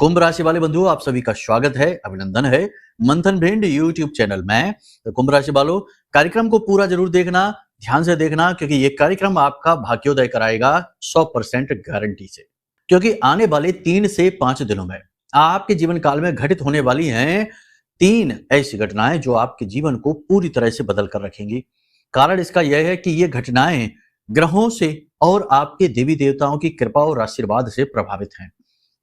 कुंभ राशि वाले बंधुओं, आप सभी का स्वागत है, अभिनंदन है मंथन ब्रेंड यूट्यूब चैनल में। तो कुंभ राशि वालों, कार्यक्रम को पूरा जरूर देखना, ध्यान से देखना, क्योंकि ये कार्यक्रम आपका भाग्योदय कराएगा 100% गारंटी से। क्योंकि आने वाले 3 से 5 दिनों में आपके जीवन काल में घटित होने वाली हैं 3 ऐसी घटनाएं जो आपके जीवन को पूरी तरह से बदल कर रखेंगी। कारण इसका यह है कि ये घटनाएं ग्रहों से और आपके देवी देवताओं की कृपा और आशीर्वाद से प्रभावित हैं।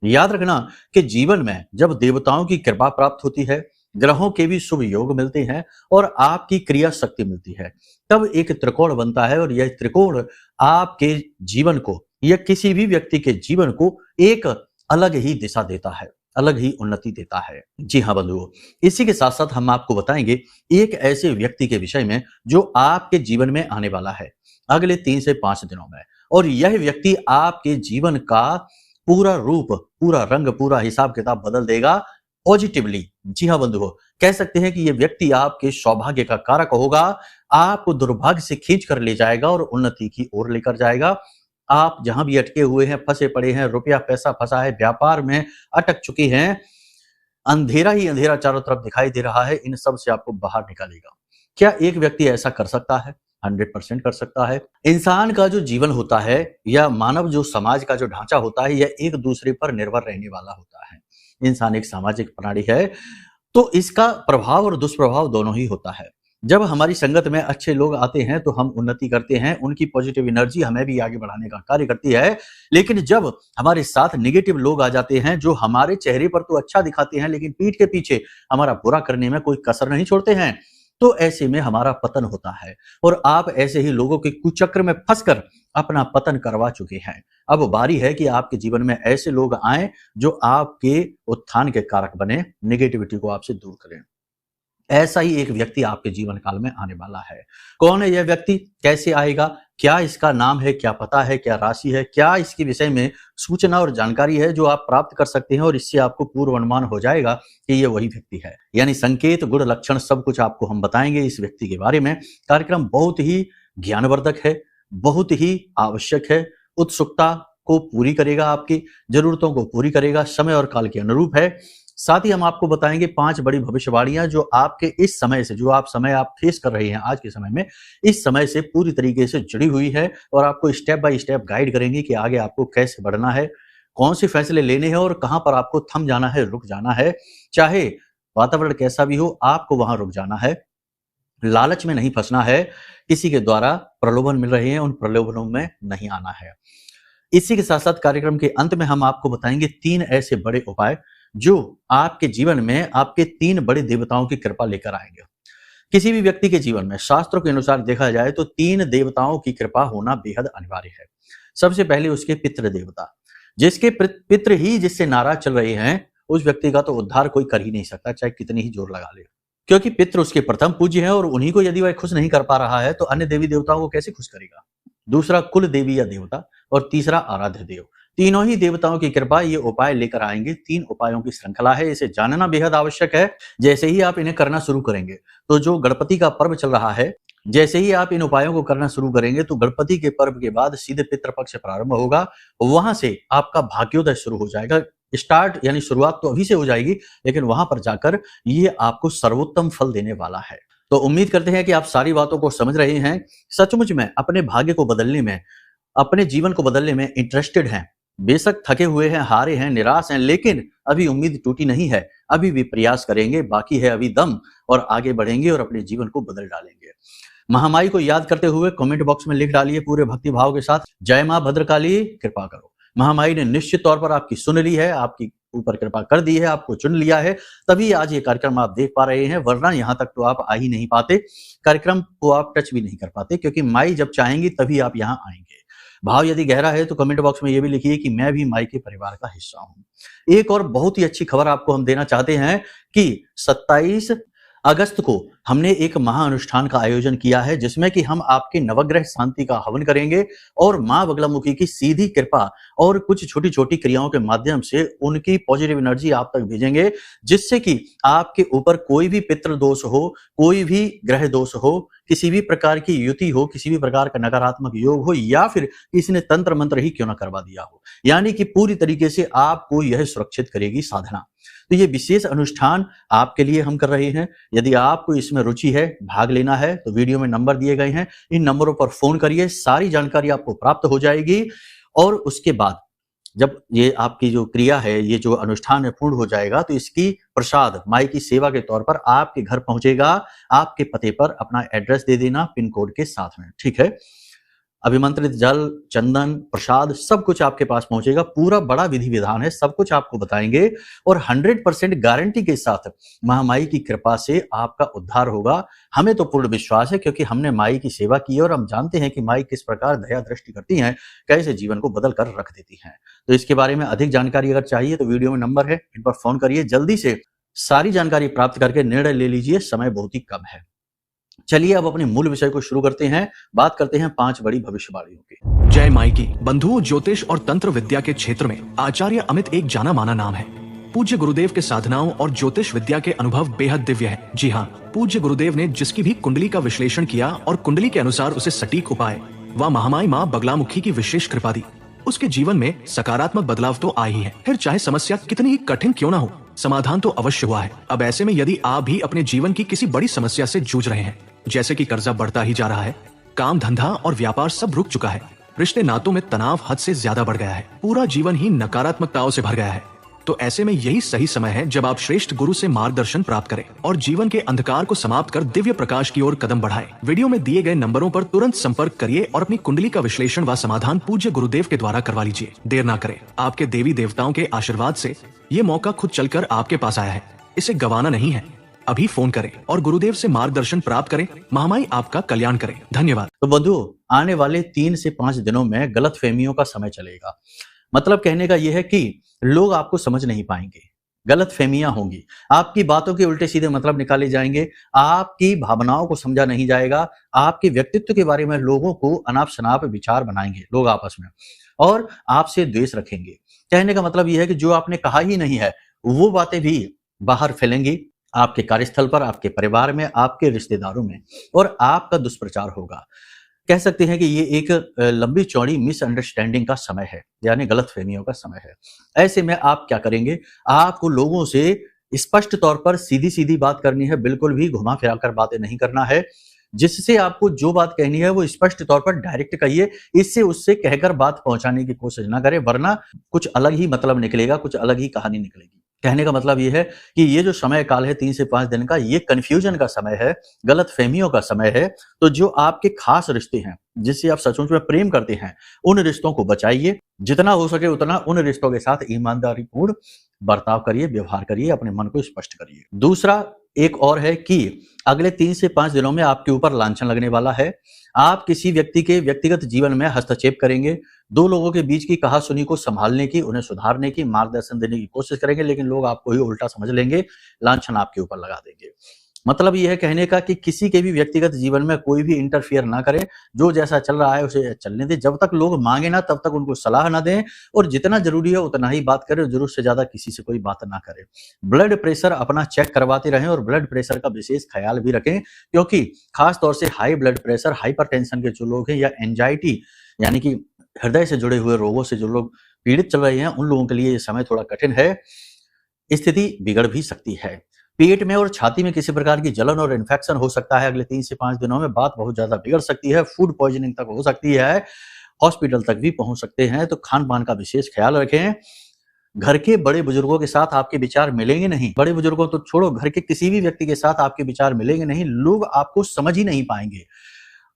याद रखना कि जीवन में जब देवताओं की कृपा प्राप्त होती है, ग्रहों के भी शुभ योग मिलते हैं और आपकी क्रिया शक्ति मिलती है, तब एक त्रिकोण बनता है और यह त्रिकोण आपके जीवन को या किसी भी व्यक्ति के जीवन को एक अलग ही दिशा देता है, अलग ही उन्नति देता है। जी हाँ बंधुओं, इसी के साथ साथ हम आपको बताएंगे एक ऐसे व्यक्ति के विषय में जो आपके जीवन में आने वाला है अगले 3 से 5 दिनों में, और यह व्यक्ति आपके जीवन का पूरा रूप, पूरा रंग, पूरा हिसाब किताब बदल देगा पॉजिटिवली। जी हाँ बंधुओं, कह सकते हैं कि यह व्यक्ति आपके सौभाग्य का कारक होगा, आपको दुर्भाग्य से खींच कर ले जाएगा और उन्नति की ओर लेकर जाएगा। आप जहां भी अटके हुए हैं, फंसे पड़े हैं, रुपया पैसा फंसा है, व्यापार में अटक चुके हैं, अंधेरा ही अंधेरा चारों तरफ दिखाई दे रहा है, इन सब से आपको बाहर निकालेगा। क्या एक व्यक्ति ऐसा कर सकता है? 100% कर सकता है। इंसान का जो जीवन होता है या मानव जो समाज का जो ढांचा होता है, यह एक दूसरे पर निर्भर रहने वाला होता है। इंसान एक सामाजिक प्राणी है, तो इसका प्रभाव और दुष्प्रभाव दोनों ही होता है। जब हमारी संगत में अच्छे लोग आते हैं तो हम उन्नति करते हैं, उनकी पॉजिटिव एनर्जी हमें भी आगे बढ़ाने का कार्य करती है। लेकिन जब हमारे साथ नेगेटिव लोग आ जाते हैं जो हमारे चेहरे पर तो अच्छा दिखाते हैं लेकिन पीठ के पीछे हमारा बुरा करने में कोई कसर नहीं छोड़ते हैं, तो ऐसे में हमारा पतन होता है और आप ऐसे ही लोगों के कुचक्र में फंसकर अपना पतन करवा चुके हैं। अब बारी है कि आपके जीवन में ऐसे लोग आए जो आपके उत्थान के कारक बने, नेगेटिविटी को आपसे दूर करें। ऐसा ही एक व्यक्ति आपके जीवन काल में आने वाला है। कौन है यह व्यक्ति? कैसे आएगा? क्या इसका नाम है? क्या पता है? क्या राशि है? क्या इसके विषय में सूचना और जानकारी है जो आप प्राप्त कर सकते हैं और इससे आपको पूर्व अनुमान हो जाएगा कि ये वही व्यक्ति है। यानी संकेत, गुण, लक्षण सब कुछ आपको हम बताएंगे इस व्यक्ति के बारे में। कार्यक्रम बहुत ही ज्ञानवर्धक है, बहुत ही आवश्यक है, उत्सुकता को पूरी करेगा, आपकी जरूरतों को पूरी करेगा, समय और काल के अनुरूप है। साथ ही हम आपको बताएंगे 5 बड़ी भविष्यवाणियां जो आपके इस समय से, जो आप फेस कर रहे हैं आज के समय में, इस समय से पूरी तरीके से जुड़ी हुई है और आपको स्टेप बाय स्टेप गाइड करेंगे कि आगे आपको कैसे बढ़ना है, कौन से फैसले लेने हैं और कहां पर आपको थम जाना है, रुक जाना है। चाहे वातावरण कैसा भी हो, आपको वहां रुक जाना है, लालच में नहीं फंसना है, किसी के द्वारा प्रलोभन मिल रहे हैं उन प्रलोभनों में नहीं आना है। इसी के साथ साथ कार्यक्रम के अंत में हम आपको बताएंगे 3 ऐसे बड़े उपाय जो आपके जीवन में आपके 3 बड़े देवताओं की कृपा लेकर आएंगे। किसी भी व्यक्ति के जीवन में शास्त्रों के अनुसार देखा जाए तो 3 देवताओं की कृपा होना बेहद अनिवार्य है। सबसे पहले उसके पितृ देवता, जिसके पितृ ही जिससे नाराज चल रहे हैं, उस व्यक्ति का तो उद्धार कोई कर ही नहीं सकता, चाहे कितनी ही जोर लगा ले, क्योंकि पितृ उसके प्रथम पूज्य है और उन्हीं को यदि वह खुश नहीं कर पा रहा है तो अन्य देवी देवताओं को कैसे खुश करेगा। दूसरा कुल देवी या देवता और तीसरा आराध्य देव। तीनों ही देवताओं की कृपा ये उपाय लेकर आएंगे। 3 उपायों की श्रृंखला है, इसे जानना बेहद आवश्यक है। जैसे ही आप इन्हें करना शुरू करेंगे तो जो गणपति का पर्व चल रहा है, जैसे ही आप इन उपायों को करना शुरू करेंगे तो गणपति के पर्व के बाद सीधे पितृपक्ष प्रारंभ होगा, वहां से आपका भाग्योदय शुरू हो जाएगा। स्टार्ट यानी शुरुआत तो अभी से हो जाएगी, लेकिन वहां पर जाकर ये आपको सर्वोत्तम फल देने वाला है। तो उम्मीद करते हैं कि आप सारी बातों को समझ रहे हैं, सचमुच में अपने भाग्य को बदलने में, अपने जीवन को बदलने में इंटरेस्टेड हैं। बेशक थके हुए हैं, हारे हैं, निराश हैं, लेकिन अभी उम्मीद टूटी नहीं है, अभी भी प्रयास करेंगे, बाकी है अभी दम, और आगे बढ़ेंगे और अपने जीवन को बदल डालेंगे। महामाई को याद करते हुए कमेंट बॉक्स में लिख डालिए पूरे भक्ति भाव के साथ, जय मां भद्रकाली कृपा करो। महामाई ने निश्चित तौर पर आपकी सुन ली है, आपकी ऊपर कृपा कर दी है, आपको चुन लिया है, तभी आज ये कार्यक्रम आप देख पा रहे हैं, वरना यहाँ तक तो आप आ ही नहीं पाते, कार्यक्रम को आप टच भी नहीं कर पाते, क्योंकि माई जब चाहेंगी तभी आप यहाँ आएंगे। भाव यदि गहरा है तो कमेंट बॉक्स में ये भी लिखिए कि मैं भी माई के परिवार का हिस्सा हूं। एक और बहुत ही अच्छी खबर आपको हम देना चाहते हैं कि 27 अगस्त को हमने एक महाअनुष्ठान का आयोजन किया है जिसमें कि हम आपके नवग्रह शांति का हवन करेंगे और मां बगलामुखी की सीधी कृपा और कुछ छोटी छोटी क्रियाओं के माध्यम से उनकी पॉजिटिव एनर्जी आप तक भेजेंगे, जिससे कि आपके ऊपर कोई भी पितृ दोष हो, कोई भी ग्रह दोष हो, किसी भी प्रकार की युति हो, किसी भी प्रकार का नकारात्मक योग हो, या फिर किसी ने तंत्र मंत्र ही क्यों ना करवा दिया हो, यानी कि पूरी तरीके से आपको यह सुरक्षित करेगी साधना। तो ये विशेष अनुष्ठान आपके लिए हम कर रहे हैं। यदि आपको इसमें रुचि है, भाग लेना है, तो वीडियो में नंबर दिए गए हैं, इन नंबरों पर फोन करिए, सारी जानकारी आपको प्राप्त हो जाएगी। और उसके बाद जब ये आपकी जो क्रिया है, ये जो अनुष्ठान है पूर्ण हो जाएगा, तो इसकी प्रसाद माई की सेवा के तौर पर आपके घर पहुंचेगा। आपके पते पर अपना एड्रेस दे देना पिन कोड के साथ में, ठीक है। अभिमंत्रित जल, चंदन, प्रसाद सब कुछ आपके पास पहुंचेगा। पूरा बड़ा विधि विधान है, सब कुछ आपको बताएंगे और 100% गारंटी के साथ महामाई की कृपा से आपका उद्धार होगा। हमें तो पूर्ण विश्वास है, क्योंकि हमने माई की सेवा की है और हम जानते हैं कि माई किस प्रकार दया दृष्टि करती हैं, कैसे जीवन को बदल कर रख देती हैं। तो इसके बारे में अधिक जानकारी अगर चाहिए तो वीडियो में नंबर है, इन पर फोन करिए। जल्दी से सारी जानकारी प्राप्त करके निर्णय ले लीजिए, समय बहुत ही कम है। चलिए अब अपने मूल विषय को शुरू करते हैं। बात करते हैं 5 बड़ी भविष्यवाणियों की। जय माई की। बंधुओं, ज्योतिष और तंत्र विद्या के क्षेत्र में आचार्य अमित एक जाना माना नाम है। पूज्य गुरुदेव के साधनाओं और ज्योतिष विद्या के अनुभव बेहद दिव्य है। जी हाँ, पूज्य गुरुदेव ने जिसकी भी कुंडली का विश्लेषण किया और कुंडली के अनुसार उसे सटीक उपाय व महामाई माँ बगलामुखी की विशेष कृपा दी, उसके जीवन में सकारात्मक बदलाव तो आ ही है। फिर चाहे समस्या कितनी ही कठिन क्यों ना हो, समाधान तो अवश्य हुआ है। अब ऐसे में यदि आप भी अपने जीवन की किसी बड़ी समस्या से जूझ रहे हैं, जैसे कि कर्जा बढ़ता ही जा रहा है, काम धंधा और व्यापार सब रुक चुका है, रिश्ते नातों में तनाव हद से ज्यादा बढ़ गया है, पूरा जीवन ही नकारात्मकताओं से भर गया है, तो ऐसे में यही सही समय है जब आप श्रेष्ठ गुरु से मार्गदर्शन प्राप्त करें और जीवन के अंधकार को समाप्त कर दिव्य प्रकाश की ओर कदम बढ़ाएं। वीडियो में दिए गए नंबरों पर तुरंत संपर्क करिए और अपनी कुंडली का विश्लेषण व समाधान पूज्य गुरुदेव के द्वारा करवा लीजिए। देर ना करें, आपके देवी देवताओं के आशीर्वाद से ये मौका खुद चलकर आपके पास आया है, इसे गंवाना नहीं है। अभी फोन करें और गुरुदेव से मार्गदर्शन प्राप्त करें। महामाई आपका कल्याण करें। धन्यवाद। तो बंधुओं, आने वाले 3 से 5 दिनों में गलतफहमियों का समय चलेगा। मतलब कहने का यह है कि लोग आपको समझ नहीं पाएंगे, गलतफहमियां होंगी, आपकी बातों के उल्टे सीधे मतलब निकाले जाएंगे, आपकी भावनाओं को समझा नहीं जाएगा, आपके व्यक्तित्व के बारे में लोगों को अनाप शनाप विचार बनाएंगे लोग आपस में और आपसे द्वेष रखेंगे। कहने का मतलब यह है कि जो आपने कहा ही नहीं है वो बातें भी बाहर फैलेंगी, आपके कार्यस्थल पर, आपके परिवार में, आपके रिश्तेदारों में, और आपका दुष्प्रचार होगा। कह सकते हैं कि ये एक लंबी चौड़ी मिसअंडरस्टैंडिंग का समय है, यानी गलतफहमियों का समय है। ऐसे में आप क्या करेंगे, आपको लोगों से स्पष्ट तौर पर सीधी सीधी बात करनी है, बिल्कुल भी घुमा फिरा कर बातें नहीं करना है। जिससे आपको जो बात कहनी है वो स्पष्ट तौर पर डायरेक्ट कहिए, इससे उससे कहकर बात पहुंचाने की कोशिश ना करें, वरना कुछ अलग ही मतलब निकलेगा, कुछ अलग ही कहानी निकलेगी। कहने का मतलब ये है कि ये जो समय काल है 3 से 5 दिन का, ये कंफ्यूजन का समय है, गलतफहमियों का समय है। तो जो आपके खास रिश्ते हैं, जिससे आप सचमुच में प्रेम करते हैं, उन रिश्तों को बचाइए। जितना हो सके उतना उन रिश्तों के साथ ईमानदारी पूर्ण बर्ताव करिए, व्यवहार करिए, अपने मन को स्पष्ट करिए। दूसरा एक और है कि अगले 3 से 5 दिनों में आपके ऊपर लांछन लगने वाला है। आप किसी व्यक्ति के व्यक्तिगत जीवन में हस्तक्षेप करेंगे, 2 लोगों के बीच की कहा-सुनी को संभालने की, उन्हें सुधारने की, मार्गदर्शन देने की कोशिश करेंगे, लेकिन लोग आपको ही उल्टा समझ लेंगे, लांछन आपके ऊपर लगा देंगे। मतलब ये है कहने का कि किसी के भी व्यक्तिगत जीवन में कोई भी इंटरफियर ना करें, जो जैसा चल रहा है उसे चलने दें। जब तक लोग मांगे ना तब तक उनको सलाह ना दें, और जितना जरूरी है उतना ही बात करें, जरूरत से ज्यादा किसी से कोई बात ना करें। ब्लड प्रेशर अपना चेक करवाते रहें और ब्लड प्रेशर का विशेष ख्याल भी रखें, क्योंकि खास तौर से हाई ब्लड प्रेशर, हाइपरटेंशन के जो लोग हैं, या एंजाइटी यानी कि हृदय से जुड़े हुए रोगों से जो लोग पीड़ित चल रहे हैं, उन लोगों के लिए ये समय थोड़ा कठिन है, स्थिति बिगड़ भी सकती है। पेट में और छाती में किसी प्रकार की जलन और इन्फेक्शन हो सकता है अगले 3 से 5 दिनों में, बात बहुत ज्यादा बिगड़ सकती है, फूड पॉइजनिंग तक हो सकती है, हॉस्पिटल तक भी पहुंच सकते हैं। तो खान पान का विशेष ख्याल रखें। घर के बड़े बुजुर्गों के साथ आपके विचार मिलेंगे नहीं, बड़े बुजुर्गों तो छोड़ो, घर के किसी भी व्यक्ति के साथ आपके विचार मिलेंगे नहीं, लोग आपको समझ ही नहीं पाएंगे,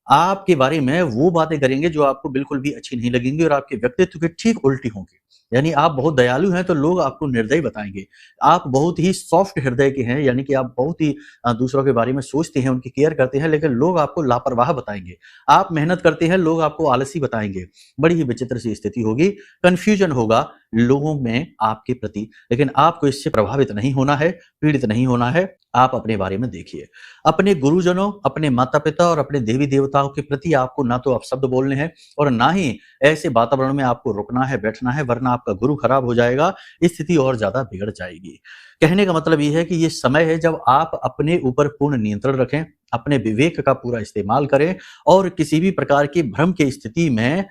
आपके बारे में वो बातें करेंगे जो आपको बिल्कुल भी अच्छी नहीं लगेंगी और आपके व्यक्तित्व के ठीक उल्टी होंगी। यानी आप बहुत दयालु हैं तो लोग आपको निर्दयी बताएंगे। आप बहुत ही सॉफ्ट हृदय के हैं, यानी कि आप बहुत ही दूसरों के बारे में सोचते हैं, उनकी केयर करते हैं, लेकिन लोग आपको लापरवाह बताएंगे। आप मेहनत करते हैं, लोग आपको आलसी बताएंगे। बड़ी ही विचित्र सी स्थिति होगी, कंफ्यूजन होगा लोगों में आपके प्रति। लेकिन आपको इससे प्रभावित नहीं होना है, पीड़ित नहीं होना है। आप अपने बारे में देखिए, अपने गुरुजनों, अपने माता पिता और अपने देवी देवताओं के प्रति आपको ना तो अपशब्द बोलने हैं और ना ही ऐसे वातावरण में आपको रुकना है, बैठना है, वरना आपका गुरु खराब हो जाएगा, स्थिति और ज्यादा बिगड़ जाएगी। कहने का मतलब ये है कि ये समय है जब आप अपने ऊपर पूर्ण नियंत्रण रखें, अपने विवेक का पूरा इस्तेमाल करें और किसी भी प्रकार की भ्रम की स्थिति में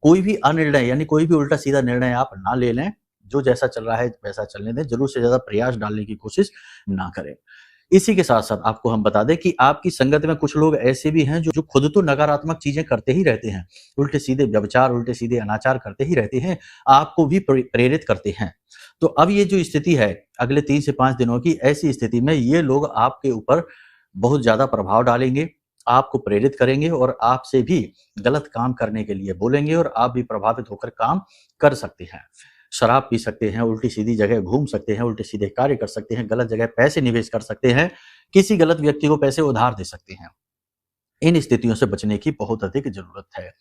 कोई भी अनिर्णय यानी कोई भी उल्टा सीधा निर्णय आप ना ले लें। जो जैसा चल रहा है वैसा चलने दें, जरूर से ज्यादा प्रयास डालने की कोशिश ना करें। इसी के साथ साथ आपको हम बता दें कि आपकी संगत में कुछ लोग ऐसे भी हैं जो खुद तो नकारात्मक चीजें करते ही रहते हैं, उल्टे सीधे व्यभिचार, उल्टे सीधे अनाचार करते ही रहते हैं, आपको भी प्रेरित करते हैं। तो अब ये जो स्थिति है अगले 3 से 5 दिनों की, ऐसी स्थिति में ये लोग आपके ऊपर बहुत ज्यादा प्रभाव डालेंगे, आपको प्रेरित करेंगे और आपसे भी गलत काम करने के लिए बोलेंगे और आप भी प्रभावित होकर काम कर सकते हैं। शराब पी सकते हैं, उल्टी सीधी जगह घूम सकते हैं, उल्टे सीधे कार्य कर सकते हैं, गलत जगह पैसे निवेश कर सकते हैं, किसी गलत व्यक्ति को पैसे उधार दे सकते हैं। इन स्थितियों से बचने की बहुत अधिक जरूरत है।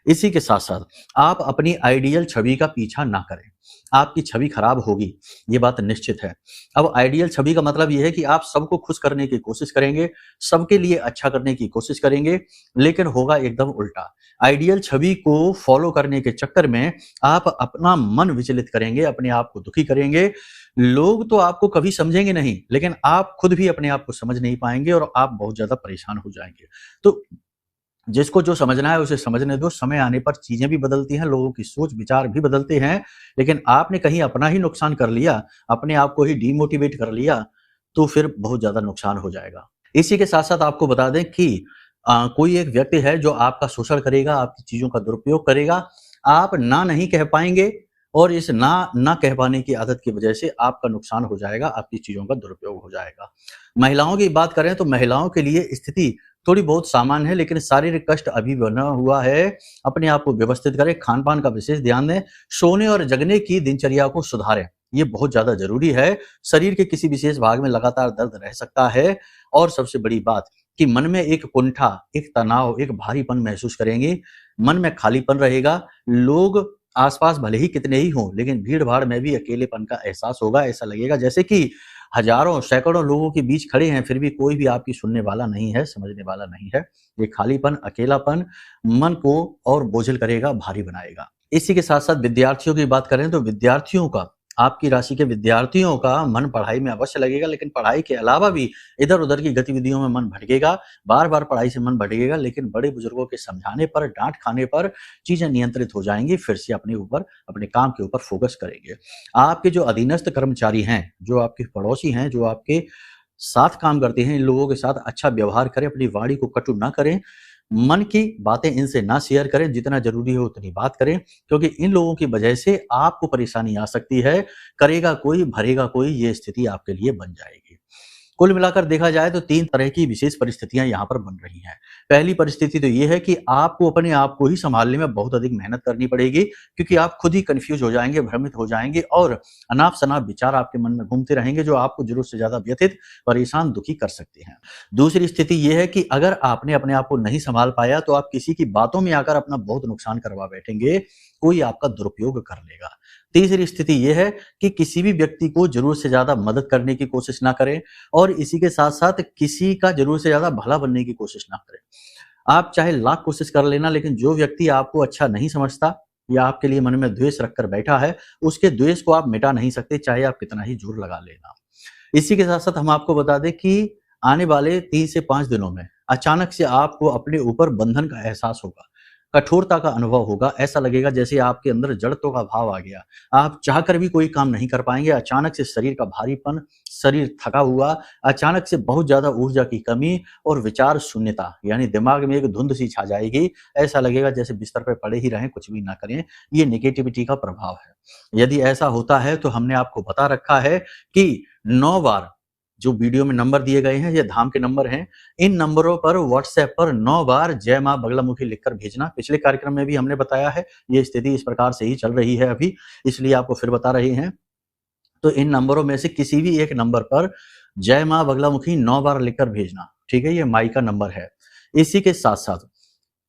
इसी के साथ साथ आप अपनी आइडियल छवि का पीछा ना करें, आपकी छवि खराब होगी, ये बात निश्चित है। अब आइडियल छवि का मतलब ये है कि आप सबको खुश करने की कोशिश करेंगे, सबके लिए अच्छा करने की कोशिश करेंगे, लेकिन होगा एकदम उल्टा। आइडियल छवि को फॉलो करने के चक्कर में आप अपना मन विचलित करेंगे, अपने आप को दुखी करेंगे। लोग तो आपको कभी समझेंगे नहीं, लेकिन आप खुद भी अपने आप को समझ नहीं पाएंगे और आप बहुत ज्यादा परेशान हो जाएंगे। तो जिसको जो समझना है उसे समझने दो, समय आने पर चीजें भी बदलती हैं, लोगों की सोच विचार भी बदलते हैं, लेकिन आपने कहीं अपना ही नुकसान कर लिया, अपने आप को ही डिमोटिवेट कर लिया, तो फिर बहुत ज्यादा नुकसान हो जाएगा। इसी के साथ साथ आपको बता दें कि कोई एक व्यक्ति है जो आपका शोषण करेगा, आपकी चीजों का दुरुपयोग करेगा, आप ना नहीं कह पाएंगे और इस ना कह पाने की आदत की वजह से आपका नुकसान हो जाएगा, आपकी चीजों का दुरुपयोग हो जाएगा। महिलाओं की बात करें तो महिलाओं के लिए स्थिति थोड़ी बहुत सामान्य है, लेकिन शारीरिक कष्ट अभी बना हुआ है। अपने आप को व्यवस्थित करें, खान पान का विशेष ध्यान दें, सोने और जगने की दिनचर्या को सुधारें, ये बहुत ज्यादा जरूरी है। शरीर के किसी विशेष भाग में लगातार दर्द रह सकता है और सबसे बड़ी बात कि मन में एक कुंठा, एक तनाव, एक भारीपन महसूस करेंगे, मन में खालीपन रहेगा। लोग आसपास भले ही कितने ही हों, लेकिन भीड़ भाड़ में भी अकेलेपन का एहसास होगा। ऐसा लगेगा जैसे कि हजारों सैकड़ों लोगों के बीच खड़े हैं, फिर भी कोई भी आपकी सुनने वाला नहीं है, समझने वाला नहीं है। ये खालीपन, अकेलापन मन को और बोझिल करेगा, भारी बनाएगा। इसी के साथ साथ विद्यार्थियों की बात करें तो विद्यार्थियों का, आपकी राशि के विद्यार्थियों का मन पढ़ाई में अवश्य लगेगा, लेकिन पढ़ाई के अलावा भी इधर उधर की गतिविधियों में मन भटकेगा। बार बार पढ़ाई से मन भटकेगा, लेकिन बड़े बुजुर्गों के समझाने पर, डांट खाने पर चीजें नियंत्रित हो जाएंगी। फिर से अपने ऊपर, अपने काम के ऊपर फोकस करेंगे। आपके जो अधीनस्थ कर्मचारी हैं, जो आपके पड़ोसी हैं, जो आपके साथ काम करते हैं, इन लोगों के साथ अच्छा व्यवहार करें, अपनी वाणी को कटु ना करें, मन की बातें इनसे ना शेयर करें, जितना जरूरी हो उतनी बात करें, क्योंकि इन लोगों की वजह से आपको परेशानी आ सकती है। करेगा कोई, भरेगा कोई, ये स्थिति आपके लिए बन जाएगी। कुल मिलाकर देखा जाए तो 3 तरह की विशेष परिस्थितियां यहाँ पर बन रही हैं। पहली परिस्थिति तो ये है कि आपको अपने आप को ही संभालने में बहुत अधिक मेहनत करनी पड़ेगी, क्योंकि आप खुद ही कंफ्यूज हो जाएंगे, भ्रमित हो जाएंगे और अनाप-शनाप विचार आपके मन में घूमते रहेंगे, जो आपको जरूरत से ज्यादा व्यथित, परेशान, दुखी कर सकते हैं। दूसरी स्थिति ये है कि अगर आपने अपने आप को नहीं संभाल पाया तो आप किसी की बातों में आकर अपना बहुत नुकसान करवा बैठेंगे, कोई आपका दुरुपयोग कर लेगा। तीसरी स्थिति यह है कि किसी भी व्यक्ति को जरूरत से ज्यादा मदद करने की कोशिश ना करें और इसी के साथ साथ किसी का जरूरत से ज्यादा भला बनने की कोशिश ना करें। आप चाहे लाख कोशिश कर लेना, लेकिन जो व्यक्ति आपको अच्छा नहीं समझता या आपके लिए मन में द्वेष रखकर बैठा है, उसके द्वेष को आप मिटा नहीं सकते, चाहे आप कितना ही जोर लगा लेना। इसी के साथ साथ हम आपको बता दें कि आने वाले 3 से 5 दिनों में अचानक से आपको अपने ऊपर बंधन का एहसास होगा, कठोरता का अनुभव होगा। ऐसा लगेगा जैसे आपके अंदर जड़त्व का भाव आ गया, आप चाहकर भी कोई काम नहीं कर पाएंगे। अचानक से शरीर का भारीपन, शरीर थका हुआ, अचानक से बहुत ज्यादा ऊर्जा की कमी और विचार शून्यता, यानी दिमाग में एक धुंध सी छा जाएगी। ऐसा लगेगा जैसे बिस्तर पर पड़े ही रहें, कुछ भी ना करें। ये नेगेटिविटी का प्रभाव है। यदि ऐसा होता है तो हमने आपको बता रखा है कि 9 बार जो वीडियो में नंबर दिए गए हैं ये धाम के नंबर हैं। इन नंबरों पर व्हाट्सएप पर 9 बार जय मां बगलामुखी लिखकर भेजना। पिछले कार्यक्रम में भी हमने बताया है, ये स्थिति इस प्रकार से ही चल रही है अभी, इसलिए आपको फिर बता रहे हैं। तो इन नंबरों में से किसी भी एक नंबर पर जय मां बगलामुखी 9 बार लिखकर भेजना, ठीक है, ये माई का नंबर है। इसी के साथ साथ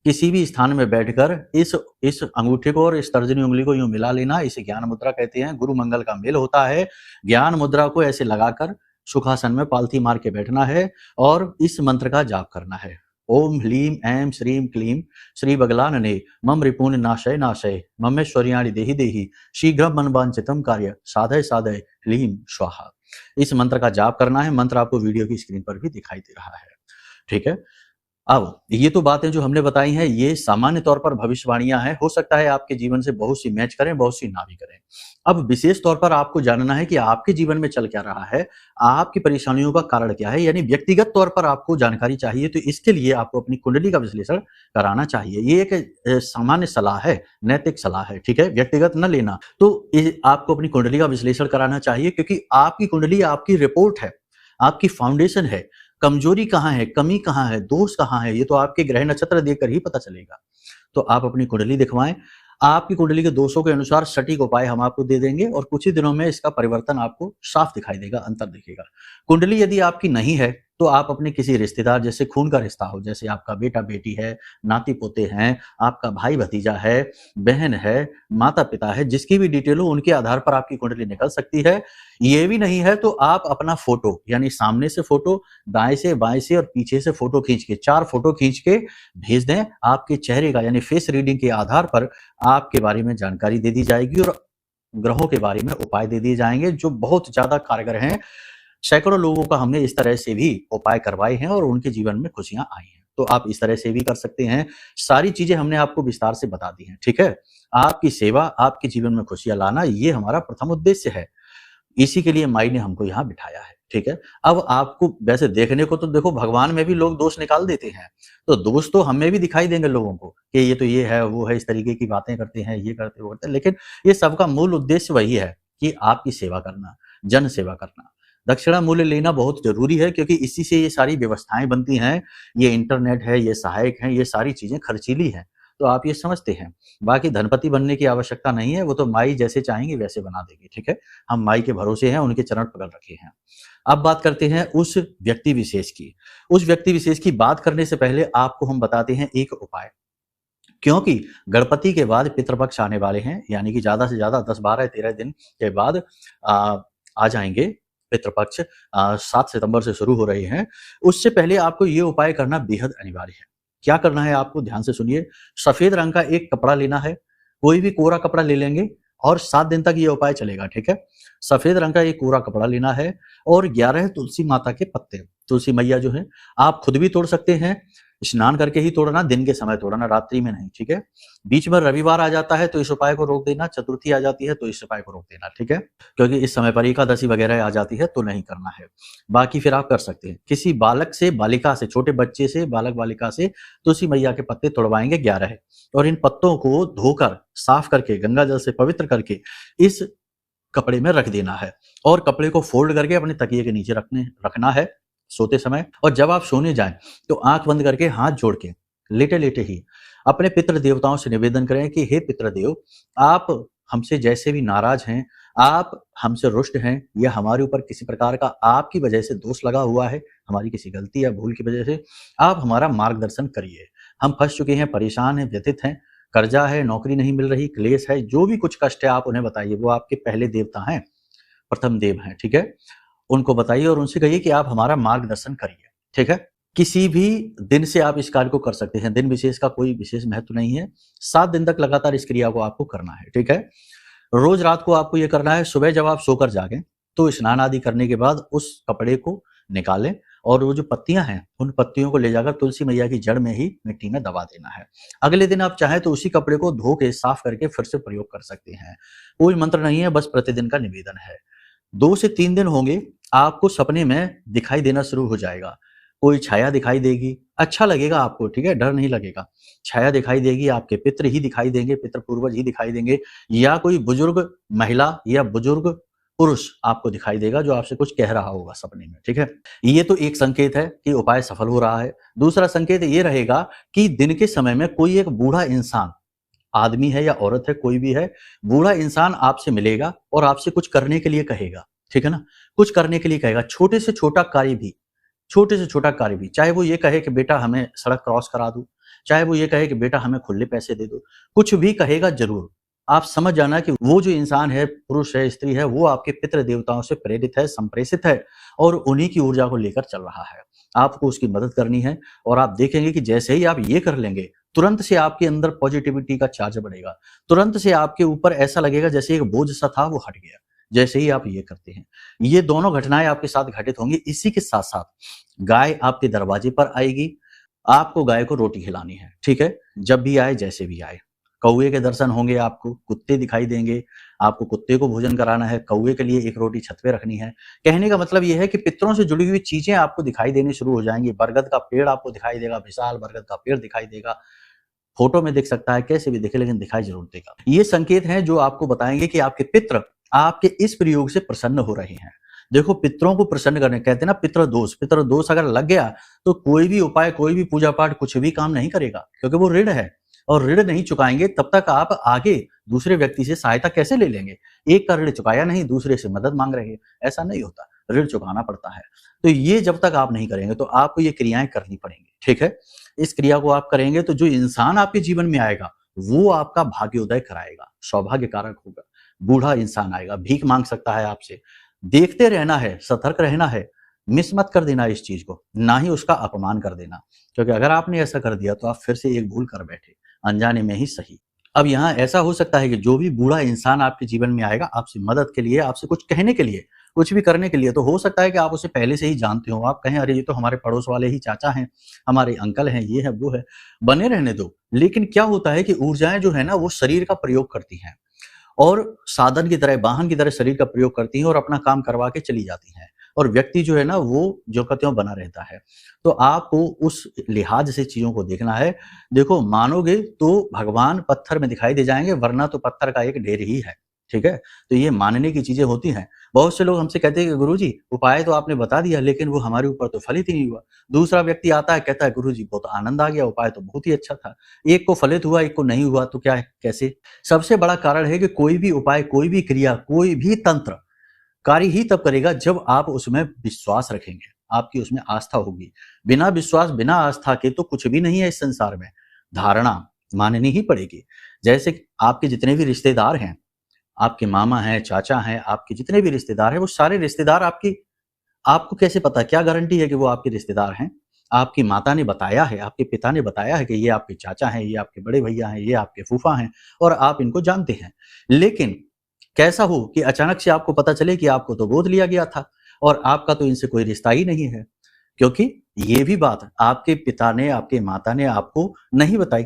किसी भी स्थान में बैठकर इस अंगूठे को और इस तर्जनी उंगली को यूं मिला लेना, इसे ज्ञान मुद्रा कहते हैं। गुरु मंगल का मेल होता है। ज्ञान मुद्रा को ऐसे लगाकर सुखासन में पालथी मार के बैठना है और इस मंत्र का जाप करना है। ओम ह्लीम ऐं श्रीं क्लीं श्री बगलानने मम रिपून नाशय नाशय ममेश्वर्याणि देहि देहि शीघ्रं मनवांछितं कार्य साधय साधय ह्लीं स्वाहा। इस मंत्र का जाप करना है। मंत्र आपको वीडियो की स्क्रीन पर भी दिखाई दे रहा है, ठीक है। अब ये तो बातें जो हमने बताई हैं ये सामान्य तौर पर भविष्यवाणियां हैं। हो सकता है आपके जीवन से बहुत सी मैच करें, बहुत सी ना भी करें। अब विशेष तौर पर आपको जानना है कि आपके जीवन में चल क्या रहा है, आपकी परेशानियों का कारण क्या है, यानी व्यक्तिगत तौर पर आपको जानकारी चाहिए। तो इसके लिए आपको अपनी कुंडली का विश्लेषण कराना चाहिए। ये एक सामान्य सलाह है, नैतिक सलाह है, ठीक है, व्यक्तिगत न लेना। तो आपको अपनी कुंडली का विश्लेषण कराना चाहिए, क्योंकि आपकी कुंडली आपकी रिपोर्ट है, आपकी फाउंडेशन है। कमजोरी कहाँ है, कमी कहाँ है, दोष कहाँ है, ये तो आपके ग्रह नक्षत्र देखकर ही पता चलेगा। तो आप अपनी कुंडली दिखवाएं। आपकी कुंडली के दोषों के अनुसार सटीक उपाय हम आपको दे देंगे और कुछ ही दिनों में इसका परिवर्तन आपको साफ दिखाई देगा, अंतर दिखेगा। कुंडली यदि आपकी नहीं है तो आप अपने किसी रिश्तेदार, जैसे खून का रिश्ता हो, जैसे आपका बेटा बेटी है, नाती पोते हैं, आपका भाई भतीजा है, बहन है, माता पिता है, जिसकी भी डिटेल हो उनके आधार पर आपकी कुंडली निकल सकती है। ये भी नहीं है तो आप अपना फोटो, यानी सामने से फोटो, दाएं से, बाएं से और पीछे से फोटो खींच के, 4 फोटो खींच के भेज दें। आपके चेहरे का यानी फेस रीडिंग के आधार पर आपके बारे में जानकारी दे दी जाएगी और ग्रहों के बारे में उपाय दे दिए जाएंगे जो बहुत ज्यादा कारगर हैं। सैकड़ों लोगों का हमने इस तरह से भी उपाय करवाए हैं और उनके जीवन में खुशियां आई हैं। तो आप इस तरह से भी कर सकते हैं। सारी चीजें हमने आपको विस्तार से बता दी हैं, ठीक है। आपकी सेवा, आपके जीवन में खुशियां लाना, ये हमारा प्रथम उद्देश्य है। इसी के लिए माई ने हमको यहाँ बिठाया है, ठीक है। अब आपको वैसे देखने को तो देखो भगवान में भी लोग दोष निकाल देते हैं, तो दोष तो हमें भी दिखाई देंगे लोगों को कि ये है, वो है, इस तरीके की बातें करते हैं, ये करते वो करते हैं, लेकिन ये सबका मूल उद्देश्य वही है कि आपकी सेवा करना, जन सेवा करना। दक्षिणा मूल्य लेना बहुत जरूरी है, क्योंकि इसी से ये सारी व्यवस्थाएं बनती हैं। ये इंटरनेट है, ये सहायक है, ये सारी चीजें खर्चीली हैं, तो आप ये समझते हैं। बाकी धनपति बनने की आवश्यकता नहीं है, वो तो माई जैसे चाहेंगे वैसे बना देगी, ठीक है। हम माई के भरोसे हैं, उनके चरण पकड़ रखे हैं। अब बात करते हैं उस व्यक्ति विशेष की। उस व्यक्ति विशेष की बात करने से पहले आपको हम बताते हैं एक उपाय, क्योंकि गणपति के बाद पितृपक्ष आने वाले हैं, यानी कि ज्यादा से ज्यादा 10, 12, 13 दिन के बाद आ जाएंगे पितृपक्ष। 7 सितंबर से शुरू हो रहे हैं। उससे पहले आपको ये उपाय करना बेहद अनिवार्य है। क्या करना है आपको, ध्यान से सुनिए। सफेद रंग का एक कपड़ा लेना है, कोई भी कोरा कपड़ा ले लेंगे और 7 दिन तक ये उपाय चलेगा, ठीक है। सफेद रंग का एक कोरा कपड़ा लेना है और 11 तुलसी माता के पत्ते, तुलसी मैया जो है, आप खुद भी तोड़ सकते हैं। स्नान करके ही तोड़ना, दिन के समय तोड़ना, रात्रि में नहीं, ठीक है। बीच में रविवार आ जाता है तो इस उपाय को रोक देना, चतुर्थी आ जाती है तो इस उपाय को रोक देना, ठीक है, क्योंकि इस समय पर एकादशी वगैरह आ जाती है तो नहीं करना है। बाकी फिर आप कर सकते हैं। किसी बालक से, बालिका से, छोटे बच्चे से, बालक बालिका से तुलसी मैया के पत्ते तोड़वाएंगे 11, और इन पत्तों को धोकर, साफ करके, गंगा जल से पवित्र करके इस कपड़े में रख देना है और कपड़े को फोल्ड करके अपने तकिए के नीचे रखना है सोते समय। और जब आप सोने जाएं तो आंख बंद करके, हाथ जोड़ के, लेटे लेटे ही अपने पितृ देवताओं से निवेदन करें कि हे पितृदेव, आप हमसे जैसे भी नाराज हैं, आप हमसे रुष्ट हैं, या हमारे ऊपर किसी प्रकार का आपकी वजह से दोष लगा हुआ है, हमारी किसी गलती या भूल की वजह से, आप हमारा मार्गदर्शन करिए। हम फंस चुके हैं, परेशान हैं, व्यथित हैं, कर्जा है, नौकरी नहीं मिल रही, क्लेश है, जो भी कुछ कष्ट है आप उन्हें बताइए। वो आपके पहले देवता हैं, प्रथम देव हैं, ठीक है। उनको बताइए और उनसे कहिए कि आप हमारा मार्गदर्शन करिए, ठीक है। किसी भी दिन से आप इस कार्य को कर सकते हैं, दिन विशेष का कोई विशेष महत्व नहीं है। 7 दिन तक लगातार इस क्रिया को आपको करना है, ठीक है। रोज रात को आपको यह करना है। सुबह जब आप सोकर जागें तो स्नान आदि करने के बाद उस कपड़े को निकालें और वो जो पत्तियां हैं उन पत्तियों को ले जाकर तुलसी मैया की जड़ में ही मिट्टी में दबा देना है। अगले दिन आप चाहें तो उसी कपड़े को धो के, साफ करके फिर से प्रयोग कर सकते हैं। कोई मंत्र नहीं है, बस प्रतिदिन का निवेदन है। 2 से 3 दिन होंगे, आपको सपने में दिखाई देना शुरू हो जाएगा। कोई छाया दिखाई देगी, अच्छा लगेगा आपको, ठीक है, डर नहीं लगेगा। छाया दिखाई देगी, आपके पितृ ही दिखाई देंगे, पितृ पूर्वज ही दिखाई देंगे, या कोई बुजुर्ग महिला या बुजुर्ग पुरुष आपको दिखाई देगा जो आपसे कुछ कह रहा होगा सपने में, ठीक है। ये तो एक संकेत है कि उपाय सफल हो रहा है। दूसरा संकेत ये रहेगा कि दिन के समय में कोई एक बूढ़ा इंसान, आदमी है या औरत है, कोई भी है, बूढ़ा इंसान आपसे मिलेगा और आपसे कुछ करने के लिए कहेगा, ठीक है ना। कुछ करने के लिए कहेगा, छोटे से छोटा कार्य भी, छोटे से छोटा कार्य भी, चाहे वो ये कहे कि बेटा हमें सड़क क्रॉस करा दो, चाहे वो ये कहे कि बेटा हमें खुले पैसे दे दो, कुछ भी कहेगा जरूर। आप समझ जाना कि वो जो इंसान है, पुरुष है, स्त्री है, वो आपके पितृ देवताओं से प्रेरित है, संप्रेषित है और उन्हीं की ऊर्जा को लेकर चल रहा है। आपको उसकी मदद करनी है और आप देखेंगे कि जैसे ही आप ये कर लेंगे, तुरंत से आपके अंदर पॉजिटिविटी का चार्ज बढ़ेगा। तुरंत से आपके ऊपर ऐसा लगेगा जैसे एक बोझ सा था वो हट गया, जैसे ही आप ये करते हैं। ये दोनों घटनाएं आपके साथ घटित होंगी। इसी के साथ साथ गाय आपके दरवाजे पर आएगी, आपको गाय को रोटी खिलानी है, ठीक है। जब भी आए, जैसे भी आए। कौवे के दर्शन होंगे, आपको कुत्ते दिखाई देंगे, आपको कुत्ते को भोजन कराना है, कौवे के लिए एक रोटी छत पे रखनी है। कहने का मतलब यह है कि पितरों से जुड़ी हुई चीजें आपको दिखाई देनी शुरू हो जाएंगी। बरगद का पेड़ आपको दिखाई देगा, विशाल बरगद का पेड़ दिखाई देगा। फोटो में दिख सकता है, कैसे भी दिखे, लेकिन दिखाई जरूर देगा। ये संकेत हैं जो आपको बताएंगे कि आपके पितृ आपके इस प्रयोग से प्रसन्न हो रहे हैं। देखो, पितरों को प्रसन्न करने, कहते हैं ना पितृ दोष अगर लग गया तो कोई भी उपाय, कोई भी पूजा पाठ, कुछ भी काम नहीं करेगा, क्योंकि वो ऋण है और ऋण नहीं चुकाएंगे तब तक आप आगे दूसरे व्यक्ति से सहायता कैसे ले लेंगे। एक का ऋण चुकाया नहीं, दूसरे से मदद मांग रहे हैं, ऐसा नहीं होता, ऋण चुकाना पड़ता है। तो ये जब तक आप नहीं करेंगे तो आपको ये क्रियाएं करनी पड़ेंगी, ठीक है। इस क्रिया को आप करेंगे तो जो इंसान आपके जीवन में आएगा वो आपका भाग्योदय कराएगा, सौभाग्य कारक होगा। बूढ़ा इंसान आएगा, भीख मांग सकता है आपसे। देखते रहना है, सतर्क रहना है, मिस मत कर देना इस चीज को, ना ही उसका अपमान कर देना, क्योंकि अगर आपने ऐसा कर दिया तो आप फिर से एक भूल कर बैठे, अनजाने में ही सही। अब यहाँ ऐसा हो सकता है कि जो भी बूढ़ा इंसान आपके जीवन में आएगा आपसे मदद के लिए, आपसे कुछ कहने के लिए, कुछ भी करने के लिए, तो हो सकता है कि आप उसे पहले से ही जानते हो। आप कहें अरे ये तो हमारे पड़ोस वाले ही चाचा हैं, हमारे अंकल हैं, ये है वो है, बने रहने दो। लेकिन क्या होता है कि ऊर्जाएं जो है ना वो शरीर का प्रयोग करती हैं और साधन की तरह, वाहन की तरह शरीर का प्रयोग करती हैं और अपना काम करवा के चली जाती हैं, और व्यक्ति जो है ना वो जो कहते हो बना रहता है। तो आपको उस लिहाज से चीजों को देखना है। देखो, मानोगे तो भगवान पत्थर में दिखाई दे जाएंगे, वरना तो पत्थर का एक ढेर ही है, ठीक है। तो ये मानने की चीजें होती हैं। बहुत से लोग हमसे कहते हैं कि गुरुजी उपाय तो आपने बता दिया लेकिन वो हमारे ऊपर तो फलित ही नहीं हुआ। दूसरा व्यक्ति आता है, कहता है गुरुजी बहुत आनंद आ गया, उपाय तो बहुत ही अच्छा था, एक को फलित हुआ, एक को नहीं हुआ, तो क्या है, कैसे। सबसे बड़ा कारण है कि कोई भी उपाय, कोई भी क्रिया, कोई भी तंत्र कार्य ही तब करेगा जब आप उसमें विश्वास रखेंगे, आपकी उसमें आस्था होगी। बिना विश्वास, बिना आस्था के तो कुछ भी नहीं है इस संसार में। धारणा माननी ही पड़ेगी। जैसे कि आपके जितने भी रिश्तेदार हैं, आपके मामा हैं, चाचा हैं, आपके जितने भी रिश्तेदार हैं, वो सारे रिश्तेदार आपको कैसे पता, क्या गारंटी है कि वो आपके रिश्तेदार हैं। आपकी माता ने बताया है, आपके पिता ने बताया है कि ये आपके चाचा हैं, ये आपके बड़े भैया हैं, ये आपके फूफा हैं, और आप इनको जानते हैं। लेकिन कैसा हो कि अचानक से आपको पता चले कि आपको तो गोद लिया गया था और आपका तो इनसे कोई रिश्ता ही नहीं है, क्योंकि ये भी बात आपके पिता ने, आपके माता ने आपको नहीं बताई।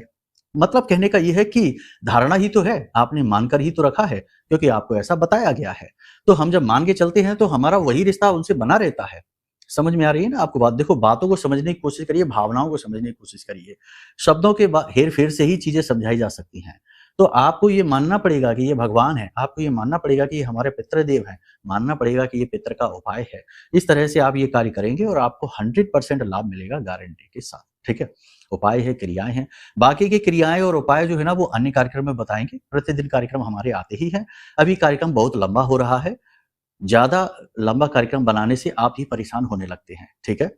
मतलब कहने का यह है कि धारणा ही तो है, आपने मानकर ही तो रखा है, क्योंकि आपको ऐसा बताया गया है। तो हम जब मान के चलते हैं तो हमारा वही रिश्ता उनसे बना रहता है। समझ में आ रही है ना आपको बात। देखो, बातों को समझने की कोशिश करिए, भावनाओं को समझने की कोशिश करिए। शब्दों के हेर फेर से ही चीजें समझाई जा सकती हैं। तो आपको ये मानना पड़ेगा कि ये भगवान है, आपको ये मानना पड़ेगा कि ये हमारे पितृदेव हैं, मानना पड़ेगा कि ये पितृ का उपाय है। इस तरह से आप ये कार्य करेंगे और आपको 100% लाभ मिलेगा गारंटी के साथ, ठीक है। उपाय है, क्रियाएं हैं। बाकी की क्रियाएं और उपाय जो है ना वो अन्य कार्यक्रम में बताएंगे। प्रतिदिन कार्यक्रम हमारे आते ही हैं। अभी कार्यक्रम बहुत लंबा हो रहा है, ज्यादा लंबा कार्यक्रम बनाने से आप ही परेशान होने लगते हैं, ठीक है।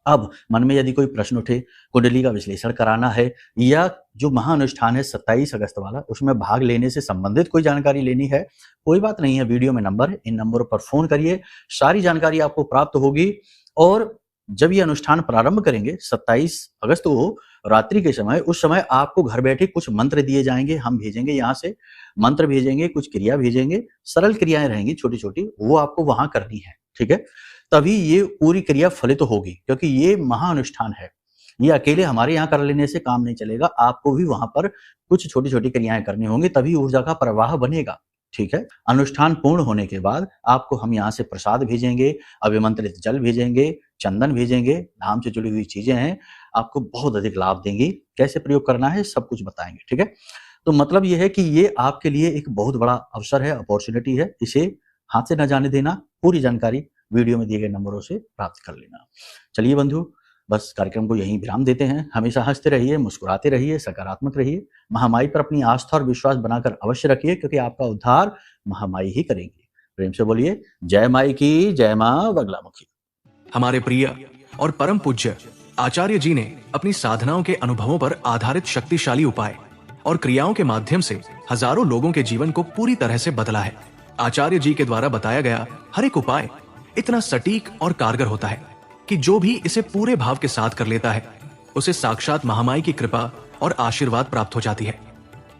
अब मन में यदि कोई प्रश्न उठे, कुंडली का विश्लेषण कराना है या जो महाअनुष्ठान है 27 अगस्त वाला, उसमें भाग लेने से संबंधित कोई जानकारी लेनी है, कोई बात नहीं है, वीडियो में नंबर है, इन नंबरों पर फोन करिए, सारी जानकारी आपको प्राप्त होगी। और जब ये अनुष्ठान प्रारंभ करेंगे 27 अगस्त को रात्रि के समय, उस समय आपको घर बैठे कुछ मंत्र दिए जाएंगे, हम भेजेंगे यहाँ से मंत्र भेजेंगे, कुछ क्रिया भेजेंगे, सरल क्रियाएं रहेंगी छोटी छोटी, वो आपको वहां करनी है, ठीक है। तभी ये पूरी क्रिया फलित होगी, क्योंकि ये महाअनुष्ठान है। ये अकेले हमारे यहाँ कर लेने से काम नहीं चलेगा, आपको भी वहां पर कुछ छोटी छोटी क्रियाएं करनी होंगी, तभी ऊर्जा का प्रवाह बनेगा, ठीक है। अनुष्ठान पूर्ण होने के बाद आपको हम यहाँ से प्रसाद भेजेंगे, अभिमंत्रित जल भेजेंगे, चंदन भेजेंगे, धाम से जुड़ी हुई चीजें हैं, आपको बहुत अधिक लाभ देंगी। कैसे प्रयोग करना है सब कुछ बताएंगे, ठीक है। तो मतलब ये है कि ये आपके लिए एक बहुत बड़ा अवसर है, अपॉर्चुनिटी है, इसे हाथ से न जाने देना। पूरी जानकारी वीडियो में दिए गए नंबरों से प्राप्त कर लेना। चलिए बंधु, बस कार्यक्रम को यहीं विराम देते हैं। हमेशा हंसते रहिए, मुस्कुराते रहिए, सकारात्मक रहिए। महामाई पर अपनी आस्था और विश्वास बनाकर अवश्य रखिए, क्योंकि आपका उद्धार महामाई ही करेंगी। प्रेम से बोलिए जय माई की, जय मां बगलामुखी। हमारे प्रिय और परम पूज्य आचार्य जी ने अपनी साधनाओं के अनुभवों पर आधारित शक्तिशाली उपाय और क्रियाओं के माध्यम से हजारों लोगों के जीवन को पूरी तरह से बदला है। आचार्य जी के द्वारा बताया गया हर एक उपाय इतना सटीक और कारगर होता है कि जो भी इसे पूरे भाव के साथ कर लेता है, उसे साक्षात महामाई की कृपा और आशीर्वाद प्राप्त हो जाती है।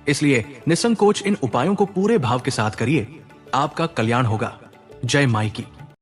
इसलिए निसंकोच इन उपायों को पूरे भाव के साथ करिए, आपका कल्याण होगा। जय माई की।